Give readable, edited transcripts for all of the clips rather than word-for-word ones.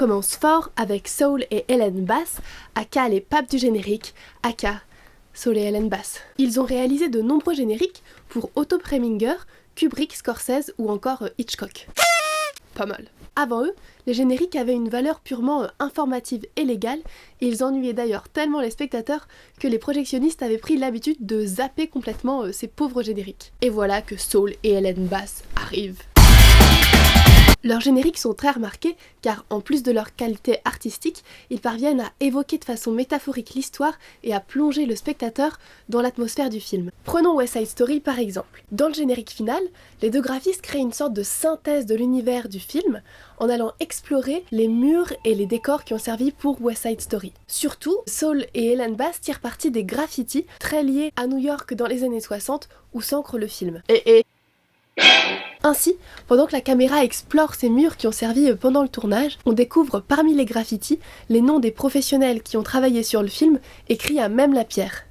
commence fort avec Saul et Ellen Bass, aka les papes du générique, aka Saul et Ellen Bass. Ils ont réalisé de nombreux génériques pour Otto Preminger, Kubrick, Scorsese ou encore Hitchcock. Pas mal. Avant eux, les génériques avaient une valeur purement informative et légale, et ils ennuyaient d'ailleurs tellement les spectateurs que les projectionnistes avaient pris l'habitude de zapper complètement ces pauvres génériques. Et voilà que Saul et Ellen Bass arrivent. Leurs génériques sont très remarqués car en plus de leur qualité artistique, ils parviennent à évoquer de façon métaphorique l'histoire et à plonger le spectateur dans l'atmosphère du film. Prenons West Side Story par exemple. Dans le générique final, les deux graphistes créent une sorte de synthèse de l'univers du film en allant explorer les murs et les décors qui ont servi pour West Side Story. Surtout, Saul et Ellen Bass tirent parti des graffitis très liés à New York dans les années 60 où s'ancre le film. Ainsi, pendant que la caméra explore ces murs qui ont servi pendant le tournage, on découvre parmi les graffitis les noms des professionnels qui ont travaillé sur le film, écrits à même la pierre.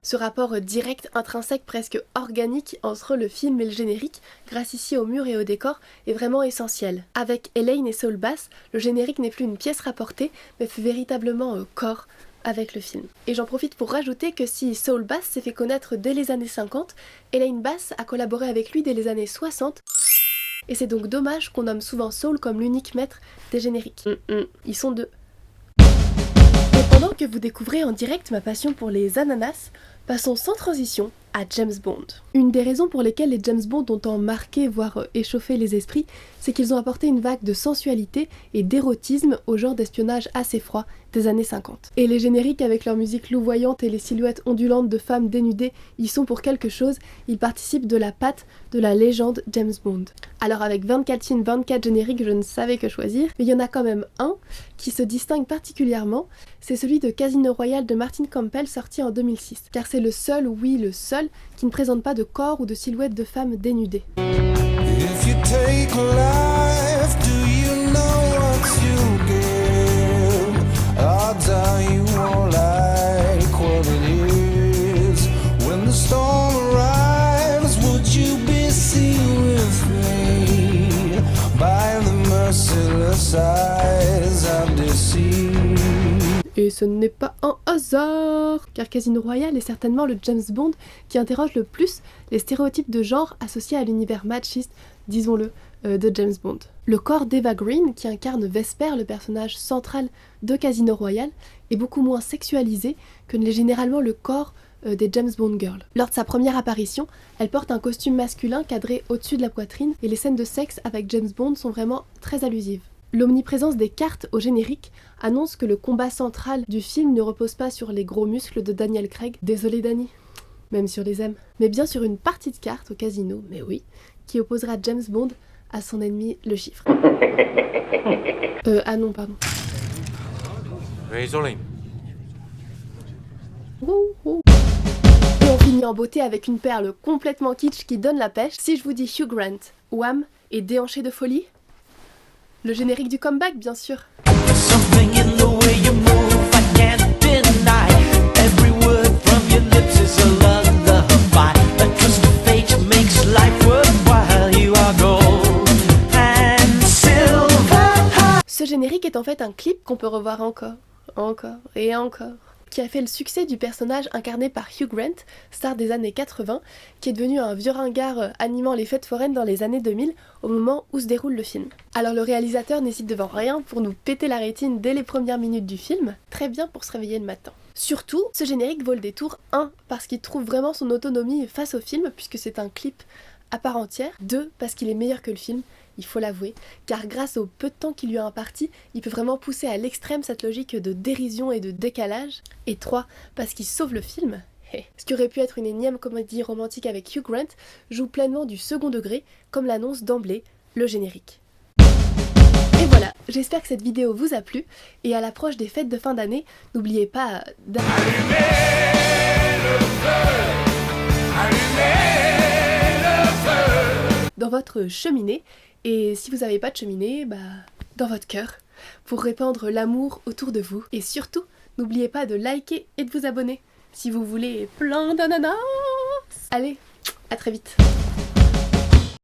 Ce rapport direct, intrinsèque, presque organique entre le film et le générique, grâce ici aux murs et au décor, est vraiment essentiel. Avec Elaine et Saul Bass, le générique n'est plus une pièce rapportée, mais fait véritablement corps avec le film. Et j'en profite pour rajouter que si Saul Bass s'est fait connaître dès les années 50, Elaine Bass a collaboré avec lui dès les années 60, et c'est donc dommage qu'on nomme souvent Saul comme l'unique maître des génériques. Ils sont deux. Et pendant que vous découvrez en direct ma passion pour les ananas, passons sans transition à James Bond. Une des raisons pour lesquelles les James Bond ont tant marqué, voire échauffé les esprits, c'est qu'ils ont apporté une vague de sensualité et d'érotisme au genre d'espionnage assez froid des années 50. Et les génériques avec leur musique louvoyante et les silhouettes ondulantes de femmes dénudées y sont pour quelque chose, ils participent de la patte de la légende James Bond. Alors avec 24 films, 24 génériques, je ne savais que choisir, mais il y en a quand même un qui se distingue particulièrement, c'est celui de Casino Royale de Martin Campbell sorti en 2006, car c'est le seul, oui le seul, qui ne présente pas de corps ou de silhouettes de femmes dénudées. If you take life, do you know what you give? Odds are you won't like what it is. When the storm arrives, would you be seen with me by the merciless eyes of deceit? Et ce n'est pas un hasard, car Casino Royale est certainement le James Bond qui interroge le plus les stéréotypes de genre associés à l'univers machiste, disons-le, de James Bond. Le corps d'Eva Green, qui incarne Vesper, le personnage central de Casino Royale, est beaucoup moins sexualisé que ne l'est généralement le corps des James Bond Girls. Lors de sa première apparition, elle porte un costume masculin cadré au-dessus de la poitrine et les scènes de sexe avec James Bond sont vraiment très allusives. L'omniprésence des cartes au générique annonce que le combat central du film ne repose pas sur les gros muscles de Daniel Craig, désolé Danny, même sur les M, mais bien sur une partie de cartes au casino, mais oui, qui opposera James Bond à son ennemi le chiffre. Ah non, pardon. Et on finit en beauté avec une perle complètement kitsch qui donne la pêche. Si je vous dis Hugh Grant, Wham et déhanché de folie, le générique du comeback, bien sûr. Ce générique est en fait un clip qu'on peut revoir encore et encore, qui a fait le succès du personnage incarné par Hugh Grant, star des années 80, qui est devenu un vieux ringard animant les fêtes foraines dans les années 2000, au moment où se déroule le film. Alors le réalisateur n'hésite devant rien pour nous péter la rétine dès les premières minutes du film, très bien pour se réveiller le matin. Surtout, ce générique vaut le détour, 1, parce qu'il trouve vraiment son autonomie face au film, puisque c'est un clip à part entière, 2, parce qu'il est meilleur que le film, il faut l'avouer, car grâce au peu de temps qu'il lui a imparti, il peut vraiment pousser à l'extrême cette logique de dérision et de décalage, et 3, parce qu'il sauve le film. Ce qui aurait pu être une énième comédie romantique avec Hugh Grant joue pleinement du second degré, comme l'annonce d'emblée le générique. Et voilà, j'espère que cette vidéo vous a plu, et à l'approche des fêtes de fin d'année, n'oubliez pas d'allumer le feu dans votre cheminée, et si vous n'avez pas de cheminée, dans votre cœur, pour répandre l'amour autour de vous. Et surtout, n'oubliez pas de liker et de vous abonner. si vous voulez plein d'ananas. Allez, à très vite.